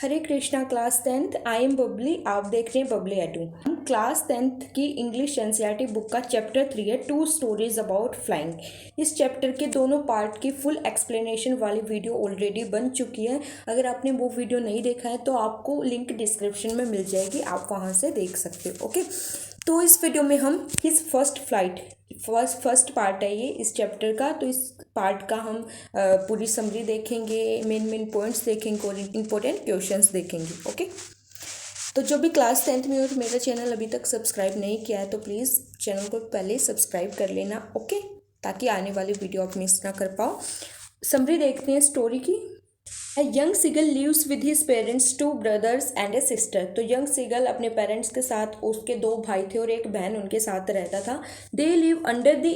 Hare Krishna class 10th। I am Babli, आप देख रहे हैं बबली एटू। हम क्लास 10th की इंग्लिश एनसीईआरटी बुक का चैप्टर 3 है, 2 स्टोरीज अबाउट फ्लाइंग। इस चैप्टर के दोनों पार्ट की फुल एक्सप्लेनेशन वाली वीडियो ऑलरेडी बन चुकी है। अगर आपने वो वीडियो नहीं देखा है तो आपको लिंक डिस्क्रिप्शन में मिल जाएगी, आप वहाँ से देख सकते हो। ओके, तो इस वीडियो में हम his first flight first part है ये इस चैप्टर का। तो इस पार्ट का हम पूरी समरी देखेंगे, मेन पॉइंट्स देखेंगे और इंपॉर्टेंट क्वेश्चंस देखेंगे। ओके, तो जो भी क्लास 10th में और मेरा चैनल अभी तक सब्सक्राइब नहीं किया है तो प्लीज़ चैनल को पहले सब्सक्राइब कर लेना। ओके, ताकि आने वाली वीडियो आप मिस ना कर पाओ। समरी देखते हैं स्टोरी की। A young seagull lives with his parents, 2 brothers and a sister। तो यंग सीगल अपने पेरेंट्स के साथ, उसके 2 भाई थे और एक बहन उनके साथ रहता था। They live under the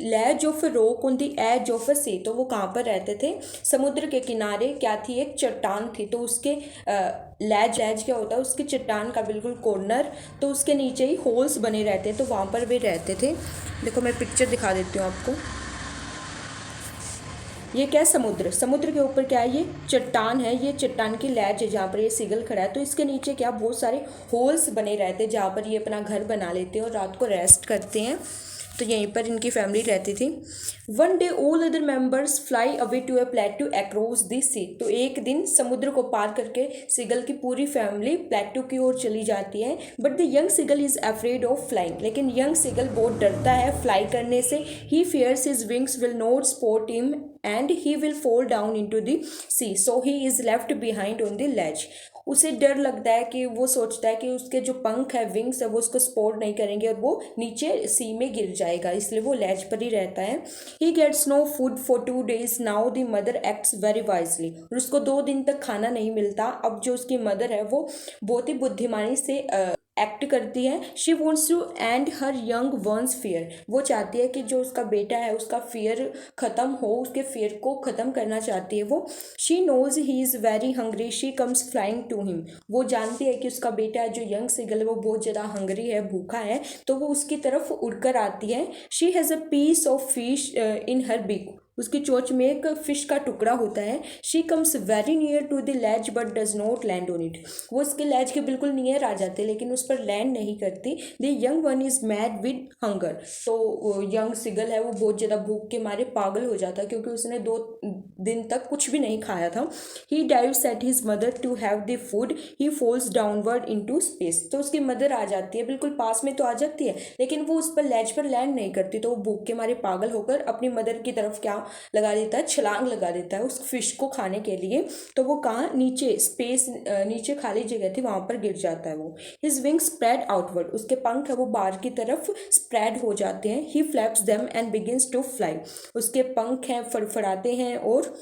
ledge of a rock on the edge of a sea। तो वो कहाँ पर रहते थे? समुद्र के किनारे क्या थी? एक चट्टान थी। तो उसके लैज क्या होता है? उसके चट्टान का बिल्कुल कॉर्नर, तो उसके नीचे ही होल्स बने रहते हैं, तो वहाँ पर वे रहते थे। देखो मैं पिक्चर दिखा देती हूँ आपको। ये क्या है? समुद्र के ऊपर क्या है? ये चट्टान है, ये चट्टान की लैज है जहाँ पर ये सीगल खड़ा है। तो इसके नीचे क्या बहुत सारे होल्स बने रहते हैं जहाँ पर ये अपना घर बना लेते हैं और रात को रेस्ट करते हैं। तो यहीं पर इनकी फैमिली रहती थी। One day all other members fly away to a plateau across the sea. तो एक दिन समुद्र को पार करके सीगल की पूरी फैमिली प्लेटू की ओर चली जाती है। But the young seagull is afraid of flying. लेकिन यंग सीगल बहुत डरता है फ्लाई करने से। He fears his wings will not support him and he will fall down into the sea, so he is left behind on the ledge. उसे डर लगता है कि वो सोचता है कि उसके जो पंख है, विंग्स है, वो उसको सपोर्ट नहीं करेंगे और वो नीचे सी में गिर जाएगा, इसलिए वो लेज पर ही रहता है। He gets no food for 2 days। Now the mother acts very wisely. और उसको 2 दिन तक खाना नहीं मिलता। अब जो उसकी मदर है वो बहुत ही बुद्धिमानी से एक्ट करती है। She wants to end her young ones fear. वो चाहती है कि जो उसका बेटा है उसका फियर ख़त्म हो, उसके फियर को ख़त्म करना चाहती है वो। She knows he is very hungry, she comes flying to him. वो जानती है कि उसका बेटा है जो यंग सीगल है वो बहुत ज़्यादा हंग्री है, भूखा है, तो वो उसकी तरफ उड़कर आती है। She has a piece of fish in her beak. उसकी चोंच में एक फिश का टुकड़ा होता है। She comes very near to the ledge but does not land on it. वो उसके लेज के बिल्कुल नियर आ जाते लेकिन उस पर लैंड नहीं करती। The young one is mad with hunger. तो यंग सिगल है वो बहुत ज़्यादा भूख के मारे पागल हो जाता क्योंकि उसने 2 दिन तक कुछ भी नहीं खाया था। He dives at his mother to have the food. He falls downward into space. तो उसकी मदर आ जाती है, बिल्कुल पास में तो आ जाती है लेकिन वो उस पर लेज पर लैंड नहीं करती। तो वो भूख के मारे पागल होकर अपनी मदर की तरफ क्या लगा देता है? छलांग लगा देता है उस फिश को खाने के लिए। तो वो कहाँ? नीचे स्पेस, नीचे खाली जगह थी वहाँ पर गिर जाता है वो। His wing spread outward. उसके पंख है वो बाहर की तरफ स्प्रेड हो जाते हैं। He flaps them and begins to fly. उसके पंख हैं फड़फड़ाते हैं और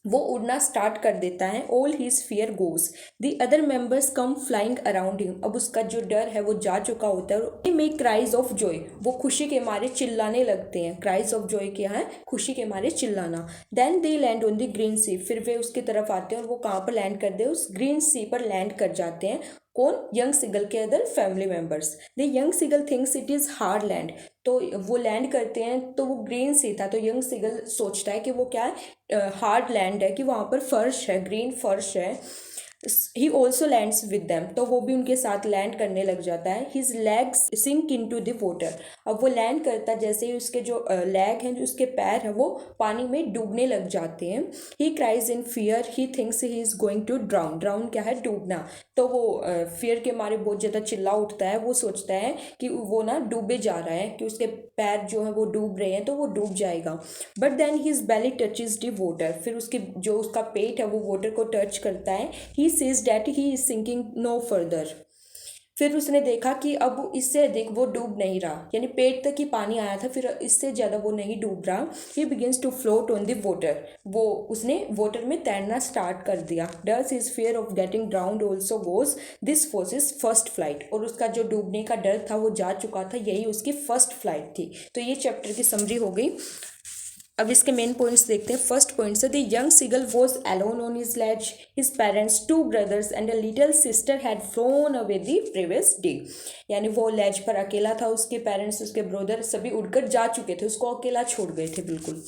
वो उड़ना स्टार्ट कर देता है। All his fear goes. The other members come flying around him. अब उसका जो डर है वो जा चुका होता है। ही मेक क्राइज ऑफ जॉय। वो खुशी के मारे चिल्लाने लगते हैं। क्राइज ऑफ जॉय क्या है? खुशी के मारे चिल्लाना। Then they land on the green sea. फिर वे उसकी तरफ आते हैं और वो कहाँ पर लैंड कर दे? उस ग्रीन सी पर लैंड कर जाते हैं। कौन? यंग सिगल के other family members. The young seagull thinks it is hard land. तो वो लैंड करते हैं तो वो ग्रीन सी था, तो यंग सिगल सोचता है कि वो क्या है? हार्ड लैंड है, कि वहाँ पर फर्श है, ग्रीन फर्श है। He also lands with them. तो वो भी उनके साथ लैंड करने लग जाता है। His legs sink into the water. अब वो लैंड करता है, जैसे ही उसके जो लेग हैं, जो उसके पैर हैं, वो पानी में डूबने लग जाते हैं। He cries in fear. He thinks he is going to drown. Drown क्या है? डूबना। तो वो फियर के मारे बहुत ज़्यादा चिल्ला उठता है। वो सोचता है कि वो ना डूबे जा रहा है, कि उसके पैर जो है वो डूब रहे हैं, तो वो डूब जाएगा। But then his belly touches the water. फिर उसकी जो उसका पेट है वो वाटर को टच करता है। ही sees that he is sinking no further। फिर उसने देखा कि अब इससे अधिक वो डूब नहीं रहा, यानी पेट तक ही पानी आया था, फिर इससे ज़्यादा वो नहीं डूब रहा। He begins to float on the water. वो उसने वाटर में तैरना स्टार्ट कर दिया। Thus his fear of getting drowned also goes. This was his first flight. और उसका जो डूबने का डर था वो जा चुका था, यही उसकी फर्स्ट फ्लाइट थी। तो ये चैप्टर की समरी हो गई। अब इसके मेन पॉइंट्स देखते हैं। फर्स्ट पॉइंट से, the young seagull was alone on his ledge. His parents, 2 brothers and a little sister had flown away the previous day. यानी वो लेज पर अकेला था, उसके पेरेंट्स, उसके ब्रदर सभी उड़कर जा चुके थे, उसको अकेला छोड़ गए थे बिल्कुल।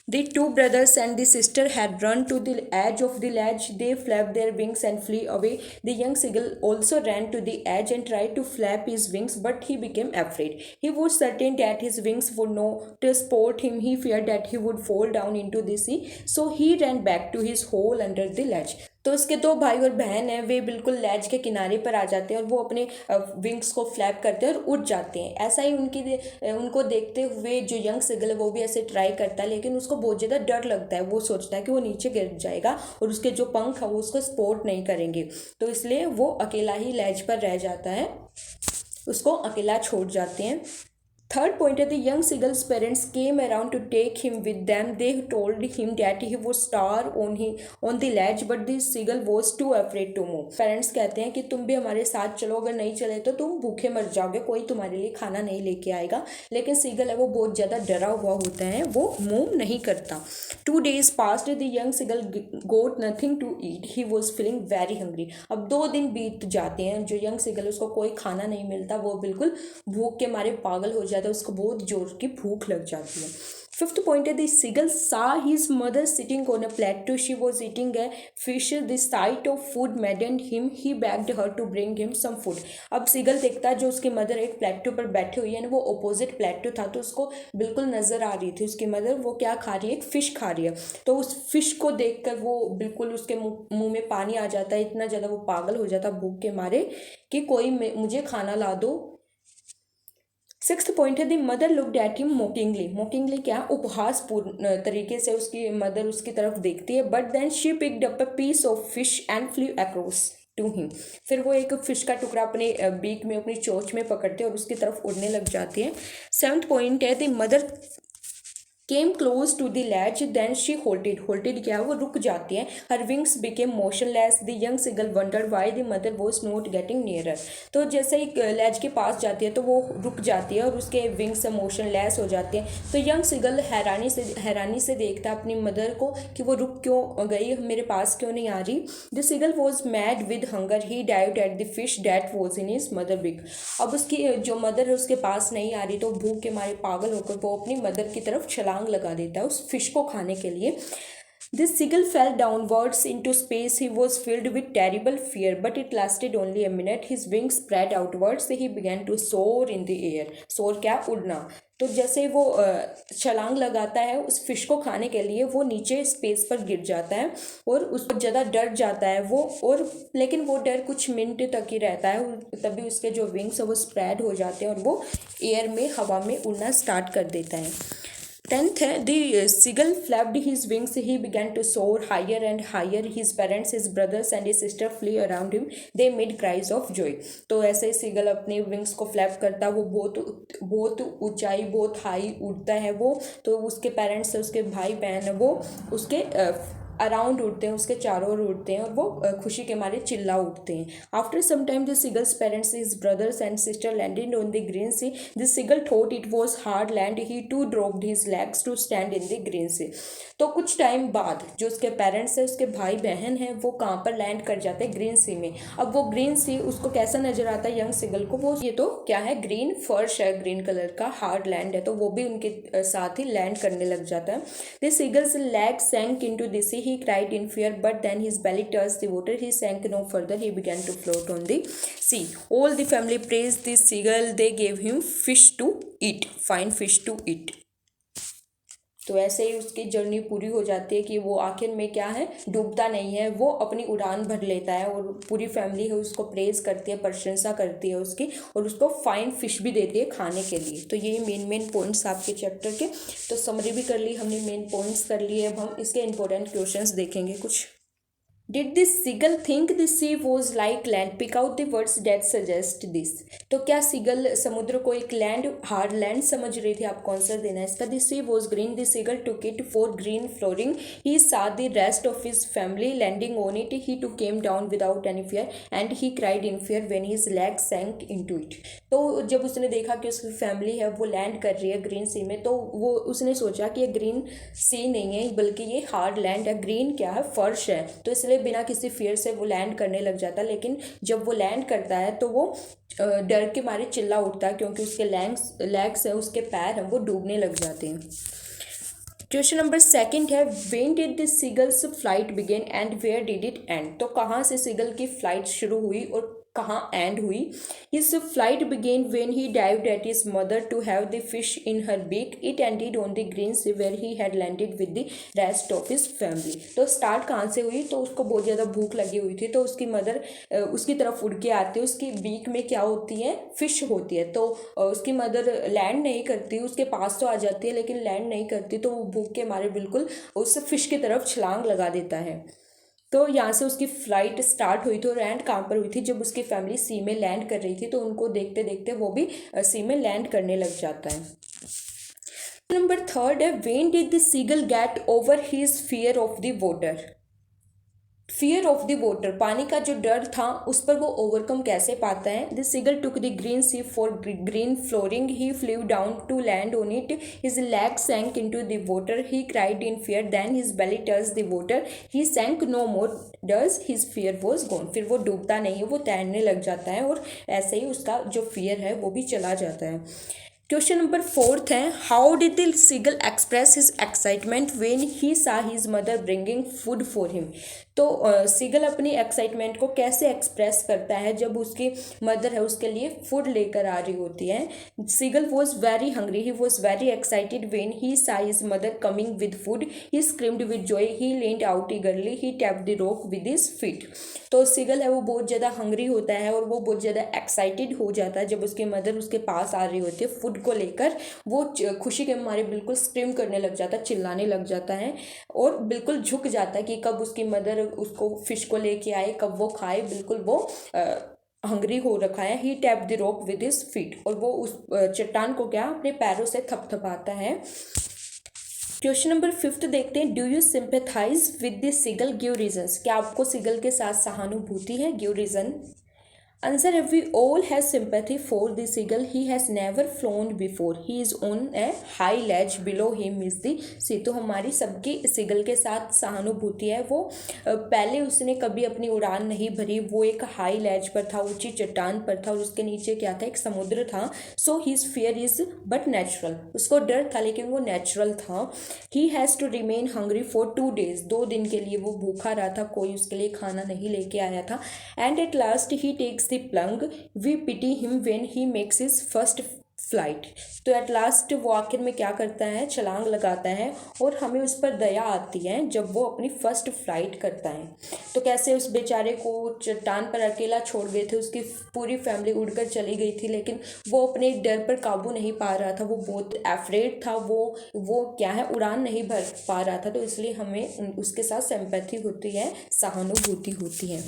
The two brothers and the sister had run to the edge of the ledge. They flapped their wings and flew away. The young seagull also ran to the edge and tried to flap his wings, but he became afraid. He was certain that his wings would not support him. He feared that he would fall down into the sea, so he ran back to his hole under the ledge. तो उसके दो भाई और बहन हैं, वे बिल्कुल lace के किनारे पर आ जाते हैं और वो अपने विंग्स को फ्लैप करते हैं और उड़ जाते हैं। ऐसा ही उनको देखते हुए जो यंग सिगल है वो भी ऐसे ट्राई करता है, लेकिन उसको बहुत ज़्यादा डर लगता है। वो सोचता है कि वो नीचे गिर जाएगा और उसके जो पंख है वो उसको सपोर्ट नहीं करेंगे, तो इसलिए वो अकेला ही लैज पर रह जाता है, उसको अकेला छोड़ जाते हैं। Third point, the young seagull's parents came around to take him with them. They told him that he would starve on the ledge, but the seagull was too afraid to move. Parents कहते हैं कि तुम भी हमारे साथ चलो, अगर नहीं चले तो तुम भूखे मर जाओगे, कोई तुम्हारे लिए खाना नहीं लेके आएगा। लेकिन सीगल है वो बहुत ज़्यादा डरा हुआ होता है, वो मूव नहीं करता। 2 days passed. The young seagull got nothing to eat. He was feeling very hungry. अब 2 दिन बीत जाते हैं, जो यंग सीगल उसको कोई खाना नहीं मिलता, वो बिल्कुल भूख के मारे पागल हो जाता है, उसको बहुत जोर की भूख लग जाती है। Fifth point है, the seagull saw his mother sitting on a plateau. She was eating a fish. The sight of food maddened him. He begged her to bring him some food. अब सीगल देखता है जो उसकी mother एक प्लेटो पर बैठी हुई है, वो अपोजिट प्लेटो था, तो उसको बिल्कुल नज़र आ रही थी उसकी मदर वो क्या खा रही है, एक फ़िश खा रही है। तो उस फिश को देखकर वो बिल्कुल उसके मुंह में पानी आ जाता है, इतना ज़्यादा वो पागल हो जाता है भूख के मारे कि कोई मुझे खाना ला दो। सिक्स्थ पॉइंट है, the mother looked at him mockingly. Mockingly क्या, उपहासपूर्ण तरीके से उसकी मदर उसकी तरफ देखती है। But then she picked up a piece of fish and flew across to him. फिर वो एक फिश का टुकड़ा अपने बीक में, अपनी चोंच में पकड़ते हैं और उसकी तरफ उड़ने लग जाती है। सेवंथ पॉइंट है, the mother came close to the ledge, then she halted. Halted क्या है, वो रुक जाती है। Her wings became motionless. The young seagull wondered why the mother was not getting nearer. तो जैसे ही लैज के पास जाती है तो वो रुक जाती है और उसके विंग्स मोशनलेस हो जाते हैं। तो यंग सीगल हैरानी से देखता है अपनी मदर को कि वो रुक क्यों गई, मेरे पास क्यों नहीं आ रही। The seagull was mad with hunger. He dived at the fish that was in his mother beak. अब उसकी जो मदर है उसके पास नहीं आ रही, तो भूख के मारे पागल होकर वो अपनी मदर की तरफ छलांग लगा देता है उस फिश को खाने के लिए। This seagull fell downwards into space. He was filled with terrible fear, but it lasted only a minute. His wings spread outwards. He began to soar in the air. Soar क्या, उड़ना। तो जैसे वो छलांग लगाता है उस फिश को खाने के लिए, वो नीचे स्पेस पर गिर जाता है और उसको ज़्यादा डर जाता है वो, और लेकिन वो डर कुछ मिनट तक ही रहता है। तभी उसके जो विंग्स है वो स्प्रेड हो जाते हैं और वो एयर में, हवा में उड़ना स्टार्ट कर देता है। 10th है, the seagull flapped his wings. He began to soar higher and higher. His parents, his brothers and his sister flew around him. They made cries of joy. तो ऐसे ही सीगल अपने विंग्स को flap करता है, वो बहुत ऊंचाई, बहुत हाई उड़ता है वो। तो उसके पेरेंट्स, उसके भाई बहन है वो उसके अराउंड उड़ते हैं, उसके चारों ओर उड़ते हैं और वो खुशी के मारे चिल्ला उठते हैं। After some time the seagull's parents, his brothers and sister landed on the green sea. The seagull thought it was hard land. He too dropped his legs to stand in the green sea. तो कुछ time बाद जो उसके parents है, उसके भाई बहन हैं, वो कहाँ पर लैंड कर जाते हैं, ग्रीन सी में। अब वो ग्रीन सी उसको कैसा नजर आता है यंग सीगल को, वो ये तो क्या है, ग्रीन फर्श है, ग्रीन कलर का हार्ड लैंड है, तो वो भी उनके साथ ही लैंड करने लग जाता है। The seagull's leg sank into the sea. He cried in fear, but then his belly touched the water. He sank no further. He began to float on the sea. All the family praised the seagull. They gave him fish to eat, fine fish to eat. तो ऐसे ही उसकी journey पूरी हो जाती है कि वो आखिर में क्या है, डूबता नहीं है, वो अपनी उड़ान भर लेता है और पूरी फैमिली है उसको प्रेज करती है, प्रशंसा करती है उसकी, और उसको फाइन फिश भी देती है खाने के लिए। तो ये मेन पॉइंट्स आपके चैप्टर के। तो समरी भी कर ली हमने, मेन पॉइंट्स कर लिए। अब हम इसके इंपॉर्टेंट क्वेश्चंस देखेंगे कुछ। Did the seagull think the sea was like land? Pick out the words that suggest this. तो क्या सीगल समुद्र को एक लैंड, हार्ड लैंड समझ रही थी? आपको आंसर देना है इसका। The sea was green. The seagull took it for green flooring. He saw the rest of his family landing on it. He too came down without any fear, and he cried in fear when his legs sank into it. तो जब उसने देखा कि उसकी family है वो land कर रही है ग्रीन सी में, तो वो उसने सोचा कि ये ग्रीन सी नहीं है बल्कि ये हार्ड लैंड है। ग्रीन क्या है, फर्श है, तो इसलिए बिना किसी फियर से वो लैंड करने लग जाता है। लेकिन जब वो लैंड करता है तो वो डर के मारे चिल्ला उठता है, क्योंकि उसके लेग्स है, उसके पैर हैं, वो डूबने लग जाते हैं। क्वेश्चन नंबर सेकंड है when did the seagull's flight begin and where did it end. तो कहाँ से सीगल की फ्लाइट शुरू हुई और कहाँ एंड हुई। His flight began when he dived at his mother to have the fish in her beak. It ended on the green sea where he had landed with the rest of his family. तो start कहाँ से हुई, तो उसको बहुत ज़्यादा भूख लगी हुई थी, तो उसकी मदर उसकी तरफ उड़ के आती है। उसकी बीक में क्या होती है, फिश होती है। तो उसकी मदर लैंड नहीं करती, उसके पास तो आ जाती है लेकिन लैंड नहीं करती, तो वो भूख के मारे बिल्कुल उस फिश की तरफ छलांग लगा देता है। तो यहाँ से उसकी फ्लाइट स्टार्ट हुई थी और एंड कहाँ पर हुई थी, जब उसकी फैमिली सी में लैंड कर रही थी, तो उनको देखते देखते वो भी सी में लैंड करने लग जाता है। नंबर थर्ड है when did the seagull get over his fear of the water. Fear of the water, पानी का जो डर था उस पर वो ओवरकम कैसे पाता है। The seagull took the green sea for green flooring, he flew down to land on it, his leg sank into the water, he cried in fear, then his belly touch the water, he sank no more, thus his fear was gone. फिर वो डूबता नहीं है, वो तैरने लग जाता है और ऐसे ही उसका जो फियर है वो भी चला जाता है। क्वेश्चन नंबर फोर्थ है how did the seagull express his excitement when he saw his mother bringing food for him. तो सीगल अपनी एक्साइटमेंट को कैसे एक्सप्रेस करता है जब उसकी मदर है उसके लिए फूड लेकर आ रही होती है। Seagull was very hungry, he was very excited when he saw his mother coming with food, he screamed with joy, he leaned out eagerly, he tapped the rock with his feet. तो seagull है वो बहुत ज़्यादा hungry होता है और वो बहुत ज़्यादा एक्साइटेड हो जाता है जब उसकी मदर उसके पास आ रही होती है फूड को लेकर। वो खुशी के मारे बिल्कुल स्क्रीम करने लग जाता है, चिल्लाने लग जाता है और बिल्कुल झुक जाता है कि कब उसकी मदर उसको फिश को लेके आए, कब वो खाए। बिल्कुल वो हंग्री हो रखा है। He tap the rock with his feet, और वो उस चट्टान को क्या अपने पैरों से थपथपाता है। क्वेश्चन नंबर फिफ्थ देखते हैं, do you sympathize with the seagull, give reasons. क्या आपको सीगल के साथ सहानुभूति है, गिव रीजन। Answer है we all have sympathy for the seagull. He has never flown before. He is on a high ledge. Below him is the sea. तो हमारी सबकी सीगल के साथ सहानुभूति है। वो पहले उसने कभी अपनी उड़ान नहीं भरी, वो एक हाई लेज पर था, ऊंची चट्टान पर था और उसके नीचे क्या था, एक समुद्र था। So his fear is but natural, उसको डर था लेकिन वो नेचुरल था। He has to remain hungry for 2 days, 2 दिन के लिए वो भूखा रहा था, कोई उसके लिए खाना नहीं लेके आया था। And at last he takes the plunge, we pity him when he makes his first flight. तो एट लास्ट वो आखिर में क्या करता है, छलांग लगाता है और हमें उस पर दया आती है जब वो अपनी फर्स्ट फ्लाइट करता है। तो कैसे उस बेचारे को चट्टान पर अकेला छोड़ गए थे, उसकी पूरी फैमिली उड़कर चली गई थी लेकिन वो अपने डर पर काबू नहीं पा रहा था, वो बहुत एफ्रेड था, वो क्या है, उड़ान नहीं भर पा रहा था। तो इसलिए हमें उसके साथ सिंपैथी होती है, सहानुभूति होती है।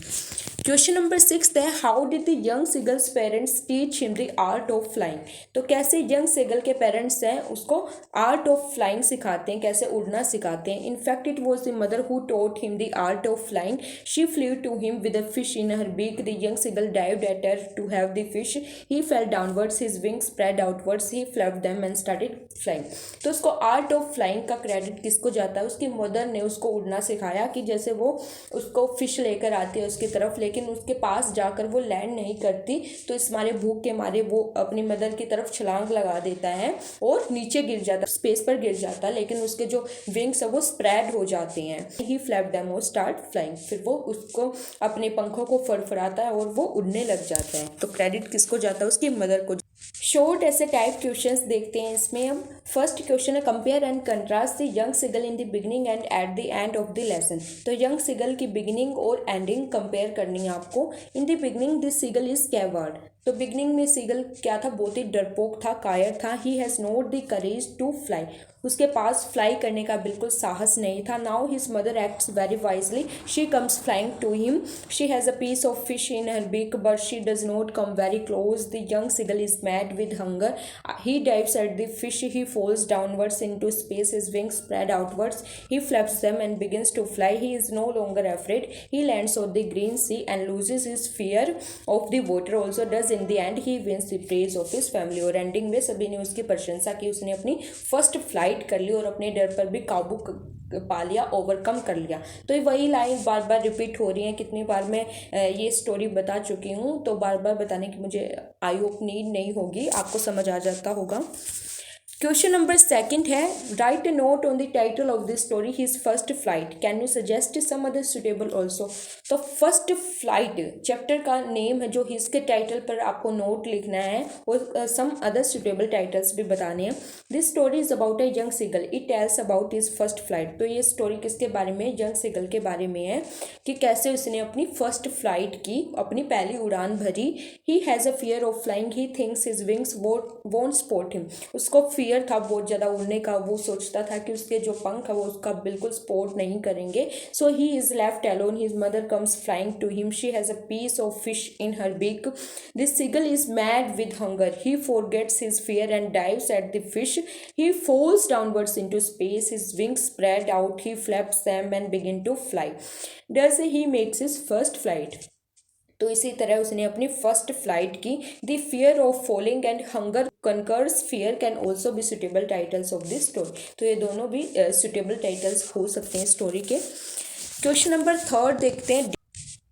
क्वेश्चन नंबर 6 है how did the young seagulls parents teach him the art of flying. तो कैसे यंग सीगल के पेरेंट्स हैं उसको आर्ट ऑफ फ्लाइंग सिखाते हैं, कैसे उड़ना सिखाते हैं। In fact it was the mother who taught him the art of flying, she flew to him with a fish in her beak, the young seagull dived at her to have the fish, he fell downwards, his wings spread outwards, he flapped them and started flying. तो उसको art of flying का credit किसको जाता है, उसकी mother ने उसको उड़ना सिखाया कि जैसे वो उसको फिश लेकर आती है उसकी तरफ, लेकिन उसके पास जाकर वो लैंड नहीं करती, तो इस मारे भूख के मारे वो अपनी मदर की तरफ छलांग लगा देता है और नीचे गिर जाता है, स्पेस पर गिर जाता है, लेकिन उसके जो विंग्स है वो स्प्रेड हो जाते हैं। ही फ्लैप देम और स्टार्ट फ्लाइंग, फिर वो उसको अपने पंखों को फड़फड़ाता है और वो उड़ने लग जाता है। तो क्रेडिट किसको जाता है, उसकी मदर को। शॉर्ट ऐसे टाइप क्वेश्चंस देखते हैं इसमें हम। फर्स्ट क्वेश्चन है compare and contrast the young seagull in the beginning and at the end of the lesson. तो यंग सीगल की बिगिनिंग और एंडिंग कंपेयर करनी है आपको। In the beginning this seagull is coward, तो बिगिनिंग में seagull क्या था, बहुत ही डरपोक था, कायर था। He has not the courage to fly, उसके पास फ्लाई करने का बिल्कुल साहस नहीं था। Now his mother acts very wisely, she comes flying to him, she has a piece of fish in her beak but she does not come very close, the young seagull is mad with hunger, he dives at the fish, he falls downwards into space, his wings spread outwards, he flaps them and begins to fly, he is no longer afraid, he lands on the green sea and loses his fear of the water also does, in the end he wins the praise of his family. और ending में सभी ने उसकी प्रशंसा की, उसने अपनी first flight कर ली और अपने डर पर भी काबू पा लिया, ओवरकम कर लिया। तो वही लाइन बार बार रिपीट हो रही है, कितनी बार मैं ये स्टोरी बता चुकी हूँ, तो बार बार बताने की मुझे आई होप नीड नहीं होगी, आपको समझ आ जाता होगा। क्वेश्चन नंबर सेकंड है, write a note on the title of this story his first flight, can you suggest some other suitable also. तो फर्स्ट फ्लाइट चैप्टर का नेम है जो इसके टाइटल पर आपको नोट लिखना है और सम अदर सुटेबल टाइटल्स भी बताने हैं। This story is about a young seagull, it tells about his first flight. तो ये स्टोरी किसके बारे में, यंग सीगल के बारे में है कि कैसे उसने अपनी फर्स्ट फ्लाइट की, अपनी पहली उड़ान भरी। He has a fear of flying, he thinks his wings won't support him. उसको फियर था बहुत ज़्यादा उड़ने का, वो सोचता था कि उसके जो पंख है वो उसका बिल्कुल सपोर्ट नहीं करेंगे। So he is left alone, his mother comes flying to him, she has a piece of fish in her beak. This seagull is mad with hunger, he forgets his fear and dives at the fish. He falls downwards into space, his wings spread out, he flaps them and begin to fly. Thus he makes his first flight. तो इसी तरह उसने अपनी first flight की। The fear of falling and hunger conquers fear can also be suitable titles of this story. तो ये दोनों भी सुटेबल टाइटल्स हो सकते हैं स्टोरी के। क्वेश्चन नंबर थर्ड देखते हैं,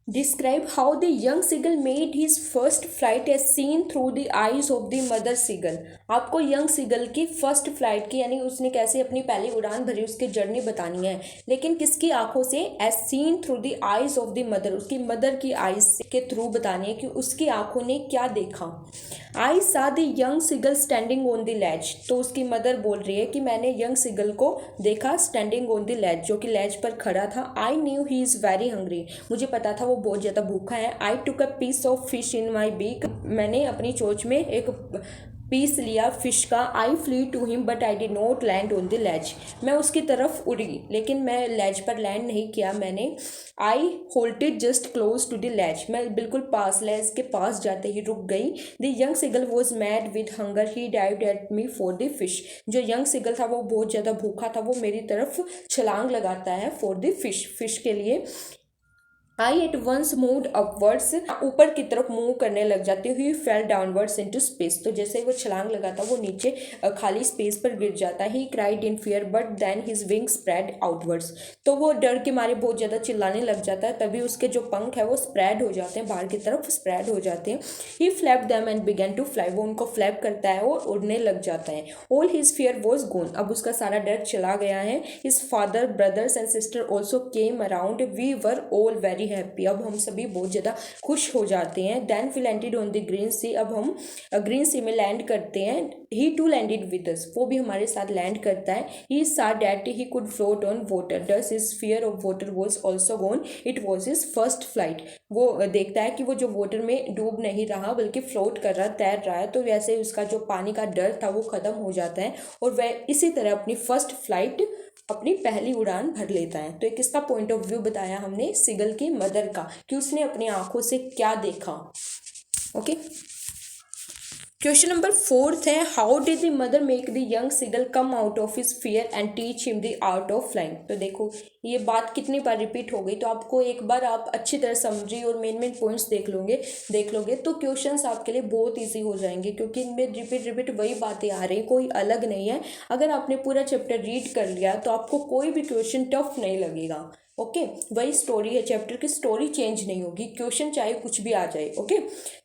describe how the young seagull made his first flight as seen through the eyes of the mother seagull. आपको यंग सीगल की फर्स्ट फ्लाइट की, यानी उसने कैसे अपनी पहली उड़ान भरी, उसकी जर्नी बतानी है, लेकिन किसकी आंखों से, as seen through the eyes of the mother, उसकी मदर की आईज के थ्रू बतानी है कि उसकी आंखों ने क्या देखा। I saw the young seagull standing on the ledge, तो उसकी मदर बोल रही है कि मैंने यंग सीगल को देखा स्टैंडिंग ऑन द लेज, जो कि लेज पर खड़ा था। I knew he is very hungry, मुझे पता था वो बहुत ज़्यादा भूखा है। I took a piece of fish in my beak, मैंने अपनी चोंच में एक पीस लिया फिश का। I flew to him but I did not land on the ledge, मैं उसकी तरफ उड़ी लेकिन मैं लेज पर लैंड नहीं किया मैंने। I halted just close to the ledge, मैं बिल्कुल पास, लेज के पास जाते ही रुक गई। The young seagull was mad with hunger, he dived at me for the fish, जो यंग सीगल था वो बहुत ज़्यादा भूखा था, वो मेरी तरफ छलांग लगाता है फॉर द फिश, फिश के लिए। आई एट वंस मूव्ड अपवर्ड्स, ऊपर की तरफ मूव करने लग जाती हुई, फेल डाउनवर्ड्स इनटू स्पेस, तो जैसे वो छलांग लगाता वो नीचे खाली स्पेस पर गिर जाता है। He cried in fear but then his wing spread outwards, तो वो डर के मारे बहुत ज़्यादा चिल्लाने लग जाता है, तभी उसके जो पंख है वो स्प्रेड हो जाते हैं, बाहर की तरफ स्प्रेड हो जाते हैं। He flap them and began to fly, वो उनको फ्लैप करता है और उड़ने लग जाता है। All his fear was gone, अब उसका सारा डर चला गया है। His father, brothers and sister also came around, we were all very happy, अब हम सभी बहुत ज़्यादा खुश हो जाते हैं। Then we landed on the green sea, अब हम ग्रीन सी में लैंड करते हैं। He too landed with us, वो भी हमारे साथ लैंड करता है। He saw that he could float on water, दस his fear of water was also gone, it was his first flight, वो देखता है कि वो जो वाटर में डूब नहीं रहा बल्कि फ्लोट कर रहा, तैर रहा है, तो वैसे उसका जो पानी का डर था वो ख़त्म हो जाता है और वह इसी तरह अपनी फर्स्ट फ्लाइट, अपनी पहली उड़ान भर लेता है। तो एक इसका पॉइंट ऑफ व्यू बताया हमने सीगल की मदर का कि उसने अपनी आंखों से क्या देखा। ओके, क्वेश्चन नंबर फोर्थ है, how did the mother make the young seagull come out of his fear and teach him the art of flying. तो देखो ये बात कितनी बार रिपीट हो गई, तो आपको एक बार आप अच्छी तरह समझी और मेन पॉइंट्स देख लोगे तो क्वेश्चंस आपके लिए बहुत इजी हो जाएंगे, क्योंकि इनमें रिपीट वही बातें आ रही, कोई अलग नहीं है। अगर आपने पूरा चैप्टर रीड कर लिया तो आपको कोई भी क्वेश्चन टफ नहीं लगेगा। ओके, वही स्टोरी है, चैप्टर की स्टोरी चेंज नहीं होगी, क्वेश्चन चाहे कुछ भी आ जाए। ओके,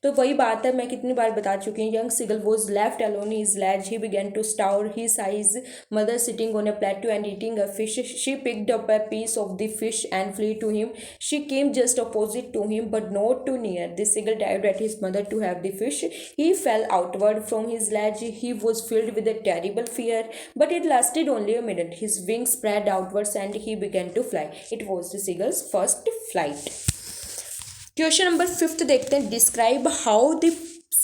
तो वही बात है, मैं कितनी बार बता चुकी हूँ। Young seagull was left alone his ledge, he began to starve, he saw his mother sitting on a plateau and eating a fish. She picked up a piece of the fish and flew to him. She came just opposite to him but not too near. The seagull dived at his mother to have the fish. He fell outward from his ledge. He was filled with a terrible fear, but it lasted only a minute. His wings spread outwards and he began to fly. It was the seagull's first flight. Question number fifth देखते हैं, describe how the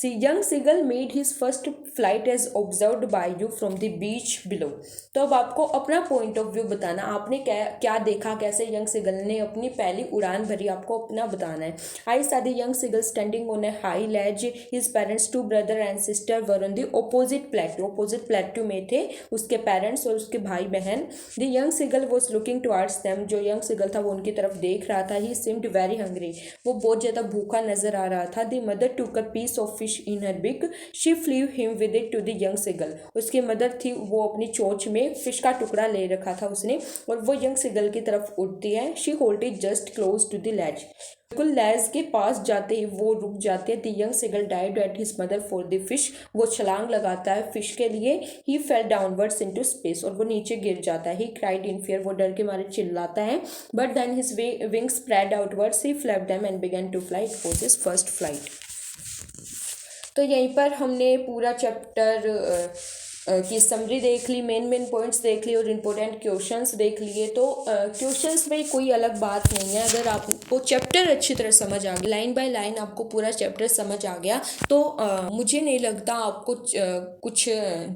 young seagull made his first flight as observed by you from the beach below. तो अब आपको अपना point of view बताना, आपने क्या देखा, कैसे यंग सीगल ने अपनी पहली उड़ान भरी, आपको अपना बताना है। I saw the young seagull standing on a high ledge, his parents, two brother and sister were on the opposite plateau में थे उसके पेरेंट्स और उसके भाई बहन। The young seagull was looking towards them, जो यंग सीगल था वो उनकी तरफ देख रहा था। ही सीम्ड वेरी हंग्री, वो बहुत ज़्यादा भूखा नजर आ रहा था। The mother took a piece of fish fish in her beak. She flew him with it to the young seagull. उसकी मदर थी, वो अपनी चोंच में फिश का टुकड़ा ले रखा था उसने और वो यंग seagull की तरफ उड़ती है. She hold it just close to the ledge. बिल्कुल लैज के पास जाते ही वो रुक जाते हैं. The young seagull dived at his mother for the fish. वो छलांग लगाता है फिश के लिए. He fell downwards into space. और वो नीचे गिर जाता है. He cried in fear. वो डर के मारे चिल्लाता है. But then his wings spread outwards. He flapped them and began to fly. It was his first flight. तो यहीं पर हमने पूरा चैप्टर की समरी देख ली, मेन पॉइंट्स देख ली और इम्पोर्टेंट क्वेश्चंस देख लिए. तो क्वेश्चंस में कोई अलग बात नहीं है. अगर आपको चैप्टर अच्छी तरह समझ आ गया, लाइन बाय लाइन आपको पूरा चैप्टर समझ आ गया, तो मुझे नहीं लगता आपको कुछ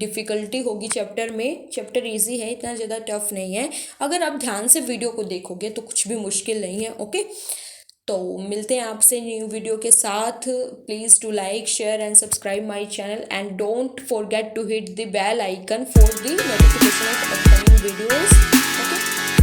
डिफ़िकल्टी होगी चैप्टर में. चैप्टर इजी है, इतना ज़्यादा टफ नहीं है. अगर आप ध्यान से वीडियो को देखोगे तो कुछ भी मुश्किल नहीं है. ओके, तो मिलते हैं आपसे न्यू वीडियो के साथ. Please do like, share and subscribe my channel and don't forget to hit the bell icon for the notification of upcoming videos. Okay.